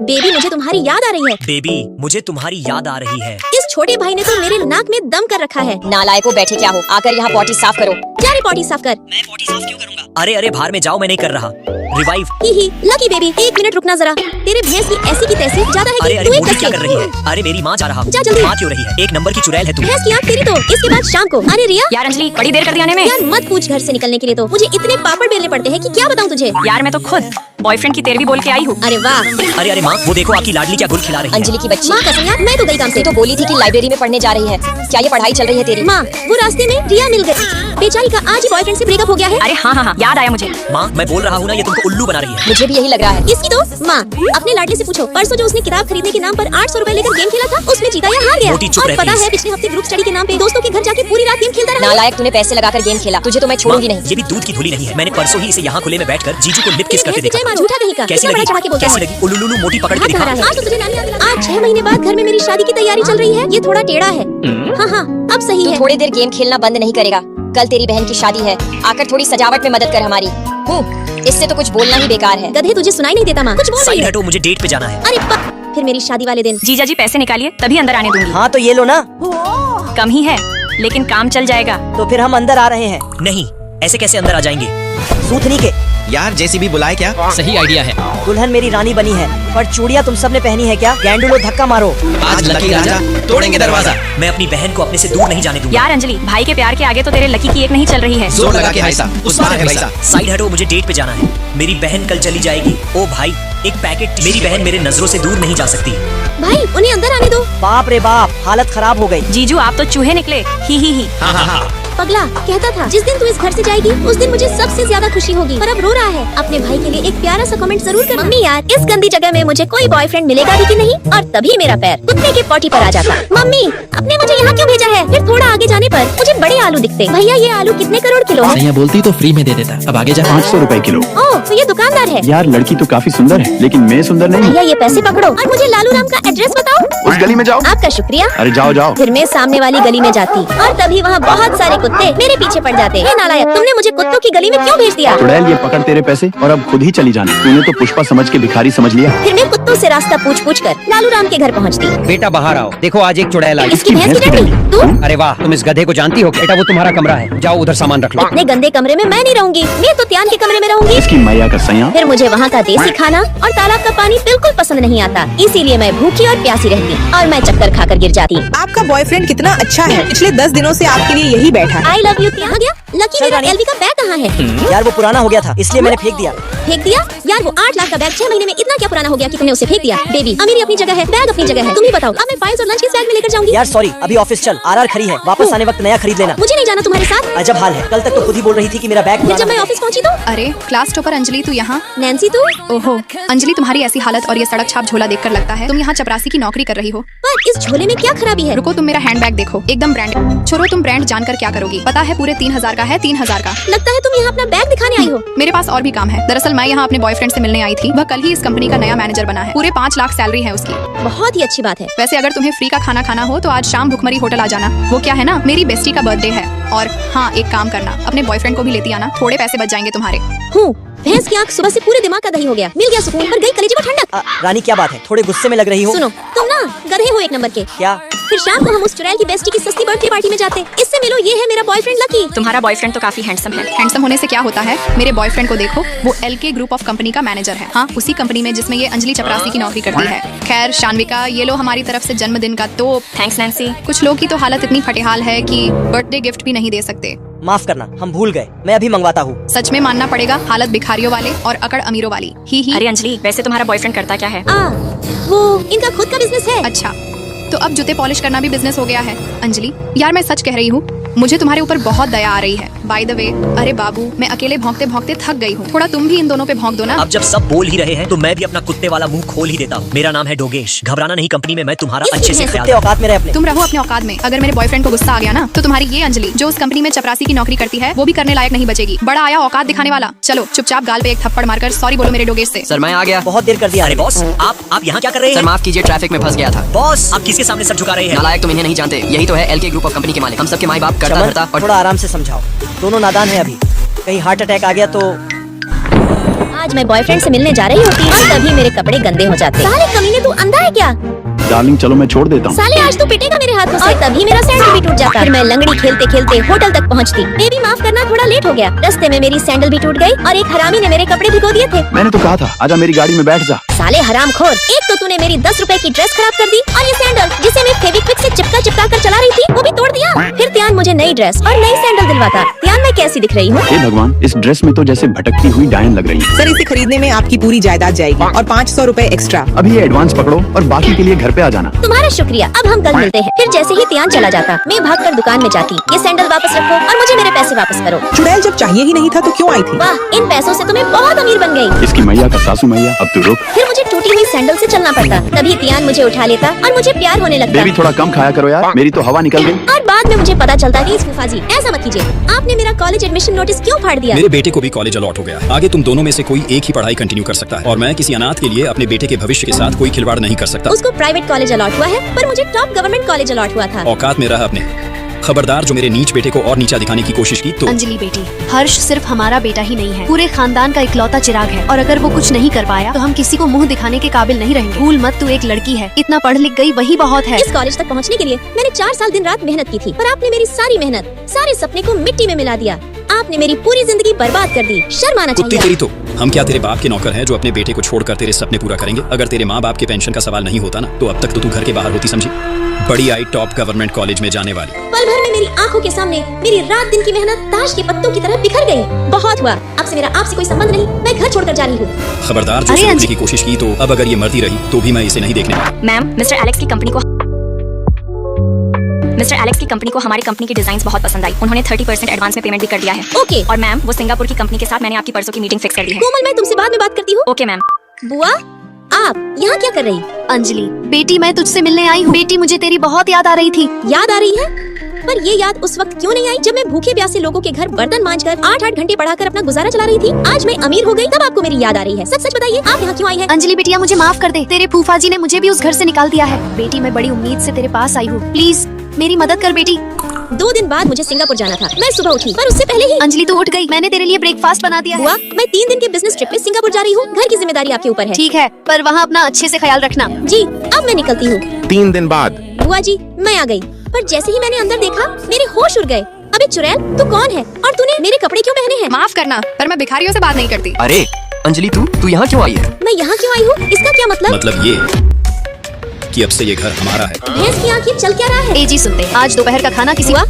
Baby मुझे तुम्हारी याद आ रही है। बेबी मुझे तुम्हारी याद आ रही है। इस छोटे भाई ने तो मेरे नाक में दम कर रखा है। नालायको, बैठे क्या हो, आकर यहाँ पॉटी साफ करो। क्या रे पॉटी साफ कर। मैं पॉटी साफ क्यों करूँगा? अरे अरे बाहर में जाओ, मैं नहीं कर रहा। रिवाइव। ही लकी बेबी, एक मिनट रुकना जरा। तेरे भैंस की ऐसी की तैसी ज्यादा है अरे कि अरे तू एक बूढ़ी क्या कसके। कर रही है? अरे मेरी माँ जा रहा हूँ। जा जल्दी। माँ क्यों रही है? एक नंबर की चुड़ैल है तू। भैंस की आँख तेरी तो इसके बाद शाम को। अरे रिया यार अंजलि, बड़ी देर कर दी आने में। यार मत पूछ, घर से निकलने के लिए तो मुझे इतने पापड़ बेलने पड़ते हैं कि क्या बताऊँ तुझे। यार मैं तो खुद बॉयफ्रेंड की तेरवी बोल के आई हूँ। अरे वाह। अरे अरे माँ, वो देखो आपकी लाडली क्या गुल खिला रही है। अंजलि की बच्ची, माँ कसम यार, मैं तो गई काम से। तू तो बोली थी कि लाइब्रेरी में पढ़ने जा रही है। क्या ये पढ़ाई चल रही है तेरी? माँ वो रास्ते में रिया मिल गई। बेचारी का आज ही बॉयफ्रेंड से ब्रेकअप हो गया है। अरे हाँ, याद आया मुझे। माँ मैं बोल रहा हूँ ना, ये तुमको उल्लू बना रही है। मुझे भी यही लग रहा है। इसकी तो माँ अपने लाडले से पूछो, परसों जो उसने किताब खरीदने के नाम पर 800 रुपए लेकर गेम खेला था, उसमें जीता या हार गया। मोटी चुप और रह पता प्लीज। है पिछले हफ्ते ग्रुप स्टडी के नाम पे दोस्तों के घर जाके पूरी रात गेम खेलता रहा। नालायक, तूने पैसे लगाकर गेम खेला, तुझे तो मैं छोड़ूंगी नहीं। ये भी दूध की धुली नहीं है। मैंने परसों ही इसे यहाँ खुले में बैठकर जीजू को लिप किस करते देखा। झूठा कहीं का। कैसी कितना बड़ा चढ़ा के लगी? बोलता कैसी है। लगी? उल्लू मोटी पकड़ के हाथ दिखा। धरा है। आज तो तुझे नानी याद दिला। आज 6 महीने बाद घर में मेरी शादी की तैयारी चल रही है। ये थोड़ा टेढ़ा है। हाँ अब सही तू है। थोड़ी देर गेम खेलना बंद नहीं करेगा। कल तेरी बहन की शादी है, आकर थोड़ी सजावट में मदद कर हमारी। इससे तो कुछ बोलना ही बेकार है। गधे तुझे सुनाई नहीं देता माँ, कुछ बोल रही साइड है। हटो, मुझे डेट पे जाना है। अरे फिर मेरी शादी वाले दिन। जीजा जी पैसे निकालिए, तभी अंदर आने दूंगी। हाँ तो ये लो ना। कम ही है लेकिन काम चल जाएगा। तो फिर हम अंदर आ रहे हैं। नहीं, ऐसे कैसे अंदर आ जाएंगे? सूथनी के यार जेसीबी बुलाए क्या? सही आइडिया है। दुल्हन मेरी रानी बनी है, पर चूड़ियाँ तुम सबने पहनी है क्या? गैंडुलो धक्का मारो। आज लकी राजा तोड़ेंगे दरवाजा। मैं अपनी बहन को अपने से दूर नहीं जाने दूंगा। यार अंजलि, भाई के प्यार के आगे तो तेरे लकी की एक नहीं चल रही है। जोर लगा के भाई साहब, उस पार है भाई साहब। साइड हटो, मुझे डेट पे जाना है। मेरी बहन कल चली जाएगी। ओ भाई, एक पैकेट। मेरी बहन मेरे नजरों से दूर नहीं जा सकती। भाई उन्हें अंदर आने दो। बाप रे बाप, हालत खराब हो गई। जीजू आप तो चूहे निकले। ही। हाँ। पगला कहता था जिस दिन तू इस घर से जाएगी उस दिन मुझे सबसे ज्यादा खुशी होगी, पर अब रो रहा है। अपने भाई के लिए एक प्यारा सा कमेंट जरूर कर। मम्मी यार, इस गंदी जगह में मुझे कोई बॉयफ्रेंड मिलेगा भी कि नहीं? और तभी मेरा पैर कुत्ते के पॉटी पर आ जाता। मम्मी आपने मुझे यहाँ क्यों भेजा है? फिर थोड़ा आगे जाने पर मुझे बड़े आलू दिखते। भैया ये आलू कितने करोड़ किलो है? सैया बोलती तो फ्री में दे देता। अब आगे जा। 500 रुपए किलो। ओह तो ये दुकानदार है। यार लड़की तो काफी सुंदर है, लेकिन मैं सुंदर नहीं हूँ। भैया ये पैसे पकड़ो और मुझे लालू राम का एड्रेस बताओ। उस गली में जाओ। आपका शुक्रिया। अरे जाओ जाओ। फिर मैं सामने वाली गली में जाती और तभी वहाँ बहुत सारे कुत्ते मेरे पीछे पड़ जाते। हे नालायक, तुमने मुझे कुत्तों की गली में क्यों भेज दिया? चुड़ैल, ये पकड़ तेरे पैसे और अब खुद ही चली जाना। तूने तो पुष्पा समझ के भिखारी समझ लिया। फिर मैं कुत्तों से रास्ता पूछ कर लालू राम के घर पहुँचती। बेटा बाहर आओ, देखो आज एक चुड़ैल आई। इसकी भैंस की टट्टी। तू अरे वाह, तुम इस गधे को जानती हो? बेटा वो तुम्हारा कमरा है, जाओ उधर सामान रख लो। इतने गंदे कमरे में मैं नहीं रहूंगी। मैं तो त्यान के कमरे में रहूंगी। इसकी मैया का सैया। फिर मुझे वहाँ का देसी खाना और तालाब का पानी बिल्कुल पसंद नहीं आता, इसीलिए मैं भूखी और प्यासी रहती और मैं चक्कर खाकर गिर जाती। आपका बॉयफ्रेंड कितना अच्छा है, पिछले 10 दिनों से आपके लिए यही बैठा है। I love you. क्या गया? लकी चल मेरा रानी। एलवी का बैग कहाँ है? यार वो पुराना हो गया था, इसलिए मैंने फेंक दिया। फेंक दिया? यार वो 8 लाख का बैग 6 महीने में इतना क्या पुराना हो गया कि तुमने उसे फेंक दिया? बेबी अमीरी अपनी जगह है, बैग अपनी जगह है। तुम ही बताओ, अब मैं फाइल्स और लंच किस बैग में लेकर जाऊंगी? यार सॉरी, अभी ऑफिस चल, आरआर खड़ी है, वापस आने वक्त नया खरीद लेना। मुझे नहीं जाना तुम्हारे साथ। अजब हाल है, कल तक तो खुद ही बोल रही थी कि मेरा बैग फिर जब पुराना मैं है। ऑफिस पहुंची तो अरे क्लास टॉपर अंजलि, तू यहाँ? नैन्सी तू? ओहो अंजलि, तुम्हारी ऐसी हालत और ये सड़क छाप झोला देखकर लगता है तुम यहाँ चपरासी की नौकरी कर रही हो। पर इस झोले में क्या खराबी है? रुको, तुम मेरा हैंडबैग देखो, एकदम ब्रांडेड। छोरो, तुम ब्रांड जानकर क्या करोगी? पता है पूरे 3000 का है, 3000 का। लगता है तुम यहाँ अपना बैग दिखाने आई हो। मेरे पास और भी काम है। दरअसल मैं यहाँ अपने बॉयफ्रेंड से मिलने आई थी, वह कल ही इस कंपनी का नया मैनेजर बना है। पूरे 5 लाख सैलरी है उसकी। बहुत ही अच्छी बात है। वैसे अगर तुम्हें फ्री का खाना खाना हो तो आज शाम भुखमरी होटल आ जाना। वो क्या है ना, मेरी बेस्टी का बर्थडे है। और हाँ, एक काम करना, अपने बॉयफ्रेंड को भी लेती आना, थोड़े पैसे बच जाएंगे तुम्हारे। हूँ भैंस की आँख सुबह से पूरे दिमाग का दही हो गया। मिल गया सुकून, पर गई कलेजे को ठंडक। रानी क्या बात है, थोड़े गुस्से में लग रही हो। सुनो, तुम ना गधे हो एक नंबर के। क्या? फिर शाम को हम उस चुड़ैल की बेस्टी की सस्ती बर्थडे पार्टी में जाते। इससे मिलो, ये है मेरा बॉयफ्रेंड लकी। तुम्हारा बॉयफ्रेंड तो काफी हैंडसम है। हैंडसम होने से क्या होता है? मेरे बॉयफ्रेंड को देखो, वो एलके ग्रुप ऑफ कंपनी का मैनेजर है। हाँ, उसी कंपनी में जिसमें ये अंजलि चपरासी की नौकरी करती है। खैर शान्विका, ये लो हमारी तरफ से जन्मदिन का तोप। Thanks Nancy. कुछ लोग की तो हालत इतनी फटेहाल है कि बर्थडे गिफ्ट भी नहीं दे सकते। माफ करना, हम भूल गए, मैं अभी मंगवाता हूँ। सच में मानना पड़ेगा, हालत भिखारियों वाले और अकड़ अमीरों वाली। ही अरे अंजलि, वैसे तुम्हारा बॉयफ्रेंड करता क्या है? वो इनका खुद का बिजनेस है। अच्छा, तो अब जूते पॉलिश करना भी बिजनेस हो गया है। अंजलि यार, मैं सच कह रही हूँ, मुझे तुम्हारे ऊपर बहुत दया आ रही है। बाय द वे, अरे बाबू, मैं अकेले भौंकते भौंकते थक गई हूँ, थोड़ा तुम भी इन दोनों पे भौंक दो ना। अब जब सब बोल ही रहे हैं तो मैं भी अपना कुत्ते वाला मुंह खोल ही देता हूँ। मेरा नाम है डोगेश। घबराना नहीं, कंपनी में मैं तुम्हारा अच्छे से ख्याल कुत्ते औकात में रहे अपने। तुम रहो अपने औकात में। अगर मेरे बॉयफ्रेंड को गुस्सा आ गया ना तो तुम्हारी ये अंजलि जो उस कंपनी में चपरासी की नौकरी करती है वो भी करने लायक नहीं बचेगी। बड़ा आया औकात दिखाने वाला। चलो चुपचाप गाल पे एक थप्पड़ मारकर सॉरी बोलो मेरे डोगेश से। सर मैं आ गया। बहुत देर कर दिया। अरे बॉस, आप यहाँ क्या कर रहे सर हैं? माफ कीजिए, ट्रैफिक में फंस गया था। बॉस, आप किसके सामने सर झुका रहे हैं? नालायक, तुम इन्हें नहीं जानते, यही तो है एलके ग्रुप ऑफ कंपनी के मालिक। हम सबके माई बाप करता चमन, धरता और थोड़ा आराम से समझाओ, दोनों नादान है अभी, कहीं हार्ट अटैक आ गया तो। आज मैं बॉयफ्रेंड से मिलने जा रही होती और तभी मेरे कपड़े गंदे हो जाते। साले कमीने, तू अंधा है क्या? डार्लिंग चलो मैं छोड़ देता हूँ। साले आज तू पिटेगा मेरे हाथों से। और तभी मेरा सैंडल भी टूट जाता। फिर मैं लंगड़ी खेलते खेलते होटल तक पहुँचती। बेबी माफ करना, थोड़ा लेट हो गया। रास्ते में मेरी सैंडल भी टूट गई और एक हरामी ने मेरे कपड़े भिगो दिए थे। मैंने तो कहा था आजा मेरी गाड़ी में बैठ जा। साले हरामखोर, एक तो तूने मेरी 10 रुपए की ड्रेस खराब कर दी और ये सैंडल जिसे मैं फेविक्विक से चिपका कर चला रही थी वो भी तोड़ दिया। फिर त्यान मुझे नई ड्रेस और नई सैंडल दिलवाता। त्यान मैं कैसी दिख रही हूँ? हे भगवान, इस ड्रेस में तो जैसे भटकती हुई डायन लग रही है। सर, इसे खरीदने में आपकी पूरी जायदाद जाएगी और 500 रुपए एक्स्ट्रा। अभी ये एडवांस पकड़ो और बाकी के लिए घर पे आ जाना। तुम्हारा शुक्रिया, अब हम कल मिलते हैं। फिर जैसे ही त्यान चला जाता मैं भागकर दुकान में जाती। ये सैंडल वापस रखो और मुझे मेरे पैसे वापस करो। चुड़ैल जब चाहिए ही नहीं था तो क्यों आई थी? वाह, इन पैसों से तो मैं बहुत अमीर बन गई। इसकी मैया का सासू मैया, अब तू रुक। फिर मुझे टूटी हुई सैंडल से चलना पड़ता। तभी त्यान मुझे उठा लेता और मुझे प्यार होने लगता। बेबी थोड़ा कम खाया करो यार, मेरी तो हवा निकल गई। और बाद में मुझे पता चलता कि फूफा जी ऐसा मत कीजिए, आपने मेरा कॉलेज एडमिशन नोटिस क्यों फाड़ दिया? मेरे बेटे को भी कॉलेज अलॉट हो गया। आगे तुम दोनों में से कोई एक ही पढ़ाई कंटिन्यू कर सकता है और मैं किसी अनाथ के लिए अपने बेटे के भविष्य के साथ कोई खिलवाड़ नहीं कर सकता। उसको प्राइवेट कॉलेज अलॉट हुआ है पर मुझे टॉप गवर्नमेंट कॉलेज अलॉट हुआ था। औकात में रहा अपने। खबरदार जो मेरे नीच बेटे को और नीचा दिखाने की कोशिश की तो। अंजलि बेटी, हर्ष सिर्फ हमारा बेटा ही नहीं है, पूरे खानदान का इकलौता चिराग है और अगर वो कुछ नहीं कर पाया तो हम किसी को मुंह दिखाने के काबिल नहीं रहेंगे। भूल मत, तू एक लड़की है, इतना पढ़ लिख गई वही बहुत है। इस कॉलेज तक पहुंचने के लिए मैंने 4 साल दिन रात मेहनत की थी पर आपने मेरी सारी मेहनत, सारे सपने को मिट्टी में मिला दिया। आपने मेरी पूरी जिंदगी बर्बाद कर दी। शर्म आना कुत्ती चाहिए। तेरी तो। हम क्या तेरे बाप के नौकर हैं जो अपने बेटे को छोड़कर तेरे सपने पूरा करेंगे? अगर तेरे माँ बाप के पेंशन का सवाल नहीं होता ना तो अब तक तो तू घर के बाहर होती, समझी? बड़ी आई टॉप गवर्नमेंट कॉलेज में जाने वाली। पल भर में मेरी आंखों के सामने मेरी रात दिन की मेहनत ताश के पत्तों की तरह बिखर गई। बहुत हुआ, अब से मेरा आपसे कोई संबंध नहीं, मैं घर छोड़कर जा रही हूँ। खबरदार जो अरे रोकने अंजलि। की कोशिश की तो अब अगर ये मरती रही तो भी मैं इसे नहीं देखने वाला। मैम, मिस्टर एलेक्स की कंपनी को हमारी कंपनी की डिजाइन्स बहुत पसंद आई। उन्होंने 30% एडवांस में पेमेंट भी कर दिया है। ओके और मैम, वो सिंगापुर की कंपनी के साथ मैंने आपकी परसों की मीटिंग फिक्स कर दी है। कोमल, मैं तुमसे बाद में बात करती हूँ। Okay ma'am. बुआ, आप यहाँ क्या कर रही? अंजलि बेटी, मैं तुझसे मिलने आई हूँ। बेटी, मुझे तेरी बहुत याद आ रही थी। याद आ रही है? पर ये याद उस वक्त क्यों नहीं आई जब मैं भूखे प्यासे लोगों के घर बर्तन मांजकर 8-8 घंटे पढ़ाकर अपना गुजारा चला रही थी? आज मैं अमीर हो गई तब आपको मेरी याद आ रही है। सच सच बताइए, आप यहाँ क्यों आई है? अंजलि बेटिया, मुझे माफ कर दे, तेरे फूफा जी ने मुझे भी उस घर से निकाल दिया है। बेटी, मैं बड़ी उम्मीद से तेरे पास आई हूँ, प्लीज मेरी मदद कर बेटी। 2 दिन बाद मुझे सिंगापुर जाना था। मैं सुबह उठी पर उससे पहले ही अंजलि तू उठ गई, मैंने तेरे लिए ब्रेकफास्ट बना दिया है। बुआ, मैं 3 दिन के बिजनेस ट्रिप पे सिंगापुर जा रही हूँ। घर की जिम्मेदारी आपके ऊपर है। ठीक है, पर वहाँ अपना अच्छे से ख्याल रखना। जी, अब मैं निकलती हूँ। 3 दिन बाद। बुआ जी, मैं आ गई पर जैसे ही मैंने अंदर देखा मेरे होश उड़ गए। अबे चुड़ैल, तू कौन है और तूने मेरे कपड़े क्यों पहने हैं? माफ करना, पर मैं भिखारियों से बात नहीं करती। अरे अंजलि, तू यहाँ क्यों आई है? मैं यहाँ क्यों आई हूँ, इसका क्या मतलब? मतलब ये कि अब से ये घर हमारा है। भैंस की आँखें चल क्या रहा है? ए जी सुनते हैं, आज दोपहर का खाना किसी बुआ,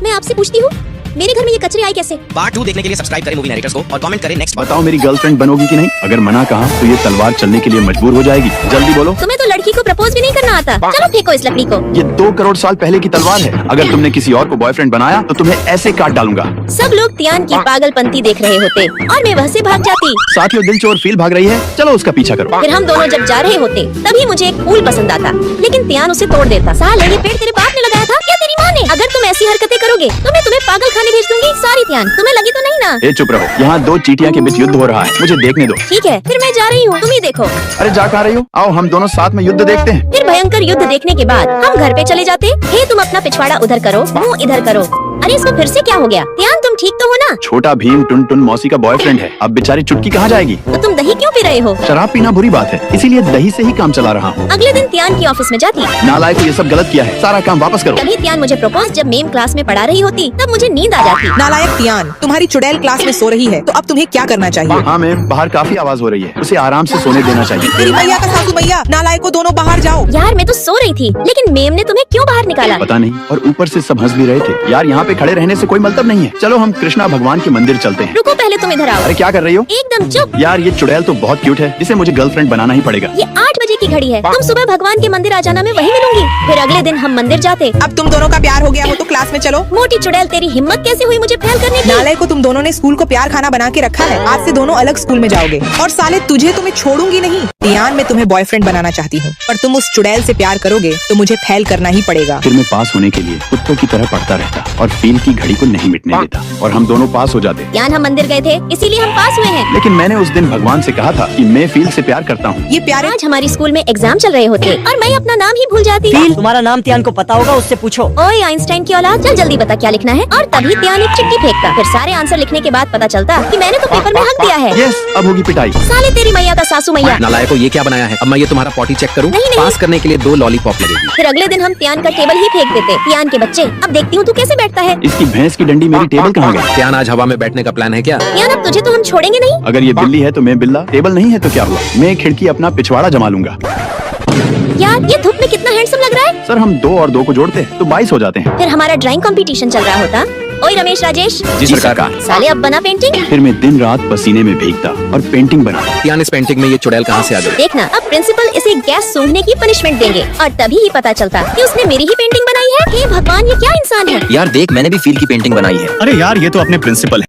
मैं आपसे पूछती हूँ, मेरे घर में ये कचरे आए कैसे? पार्ट 2 देखने के लिए सब्सक्राइब करें मूवी नरेटर्स को और कमेंट करें नेक्स्ट। बताओ मेरी गर्लफ्रेंड बनोगी कि नहीं? अगर मना कहा तो ये तलवार चलने के लिए मजबूर हो जाएगी। जल्दी बोलो। तुम्हें तो लड़की को प्रपोज भी नहीं करना आता। चलो फेंको इस लकड़ी को। ये 2 करोड़ साल पहले की तलवार है। अगर तुमने किसी और को बॉयफ्रेंड बनाया तो तुम्हें ऐसे काट डालूंगा। सब लोग त्यान की पागलपंती देख रहे होते और मैं वहाँ से भाग जाती। साथियों, दिल चोर फील भाग रही है, चलो उसका पीछा करो। फिर हम दोनों जब जा रहे होते तभी मुझे एक फूल पसंद आता, लेकिन त्यान उसे तोड़ देता। साले, ये पेड़ तेरे बाप ने लगाया था या तेरी माँ ने? अगर तुम ऐसी हरकतें करोगे तो मैं तुम्हें पागल खाने भेज दूंगी। सॉरी त्यान, तुम्हें लगी तो नहीं ना? ए चुप रहो, यहाँ 2 चींटियां के बीच युद्ध हो रहा है, मुझे देखने दो। ठीक है, फिर मैं जा रही हूँ, तुम ही देखो। अरे जा कहाँ रही हो? आओ हम दोनों साथ में युद्ध देखते हैं। फिर भयंकर युद्ध देखने के बाद हम घर पे चले जाते। हे, तुम अपना पिछवाड़ा उधर करो, मुंह इधर करो। अरे इसको फिर से क्या हो गया? त्यान, तुम ठीक तो हो ना? छोटा भीम टुन मौसी का बॉयफ्रेंड है, अब बेचारी चुटकी कहाँ जाएगी? तो तुम दही क्यों पी रहे हो? शराब पीना बुरी बात है, इसीलिए दही से ही काम चला रहा हूँ। अगले दिन त्यान की ऑफिस में जाती। नालायक, ये सब गलत किया है, सारा काम वापस करो। तभी त्यान मुझे प्रपोज जब मेम क्लास में पढ़ा रही होती तब मुझे नींद आ जाती। नालायक त्यान, तुम्हारी चुड़ैल क्लास में सो रही है तो अब तुम्हें क्या करना चाहिए? हाँ मैम, बाहर काफी आवाज हो रही है, उसे आराम से सोने देना चाहिए। मेरी मैया का सासू मैया, नालायकों दोनों बाहर जाओ। यार मैं तो सो रही थी, लेकिन मेम ने तुम्हें क्यों बाहर निकाला? पता नहीं, और ऊपर से सब हंस भी रहे थे। यार यहाँ पे खड़े रहने से कोई मतलब नहीं है, चलो हम कृष्णा भगवान के मंदिर चलते हैं। रुको, पहले तुम इधर आओ। अरे क्या कर रही हो? एकदम चुप। यार ये चुड़ैल तो बहुत क्यूट है, जिसे मुझे गर्लफ्रेंड बनाना ही पड़ेगा। ये 8 बजे की घड़ी है, तुम सुबह भगवान के मंदिर आ जाना, मैं वहीं मिलूंगी। फिर अगले दिन हम मंदिर जाते। अब तुम दोनों का प्यार हो गया हो तो क्लास में चलो। मोटी चुड़ैल, तेरी हिम्मत कैसे हुई मुझे फेल करने की? नालायक को तुम दोनों ने स्कूल को प्यार खाना बना के रखा है। आज से दोनों अलग स्कूल में जाओगे। और साले तुझे तो मैं छोड़ूंगी नहीं। त्यान, मैं तुम्हें बॉयफ्रेंड बनाना चाहती हूँ, पर तुम उस चुड़ैल से प्यार करोगे तो मुझे फेल करना ही पड़ेगा। फिर मैं पास होने के लिए कुत्तों की तरह पढ़ता रहता और फेल की घड़ी को नहीं मिटने देता और हम दोनों पास हो जाते। त्यान, हम मंदिर गए थे इसीलिए हम पास हुए हैं। लेकिन मैंने उस दिन भगवान से कहा था कि मैं फील से प्यार करता हूँ। ये प्यारे आज हमारी स्कूल में एग्जाम चल रहे होते और मैं अपना नाम ही भूल जाती। फील, तुम्हारा नाम त्यान को पता होगा, उससे पूछो। ओए आइंस्टाइन की औलाद, चल जल्दी बता क्या लिखना है। और तभी त्यान एक चिट्ठी फेंकता। फिर सारे आंसर लिखने के बाद पता चलता कि मैंने तो पेपर में हक दिया है। यस, अब होगी पिटाई। साले तेरी मैया का सासू मैया। नालायक को ये क्या बनाया है? अब मैं ये तुम्हारा पॉटी चेक करूं? नहीं। पास करने के लिए 2 लॉलीपॉप लगेगी। फिर अगले दिन हम त्यान का टेबल ही फेंक देते। त्यान के बच्चे, अब देखती हूँ तू कैसे बैठता है। इसकी भैंस की डंडी मेरी टेबल कहाँ गई? त्यान आज हवा में बैठने का प्लान है क्या? त्यान अब तुझे तो हम छोड़ेंगे नहीं। अगर ये बिल्ली है तो मैं बिल्ला, टेबल नहीं है तो क्या हुआ? मैं खिड़की अपना पिछवाड़ा जमा लूंगा। यार ये धूप में कितना हैंडसम लग रहा है। सर हम 2 और 2 को जोड़ते हैं तो 22 हो जाते हैं। फिर हमारा ड्राइंग कंपटीशन चल रहा होता। ओए रमेश राजेश, जी सरकार। साले अब बना पेंटिंग। फिर मैं दिन रात पसीने में भीगता और पेंटिंग बनाता। त्यान इस पेंटिंग में ये चुड़ैल कहाँ से आ गई? देखना अब प्रिंसिपल इसे गैस सूंघने की पनिशमेंट देंगे और तभी ही पता चलता कि उसने मेरी ही पेंटिंग बनाई है। हे भगवान, ये क्या इंसान है। यार देख, मैंने भी फील की पेंटिंग बनाई है। अरे यार ये तो अपने प्रिंसिपल है।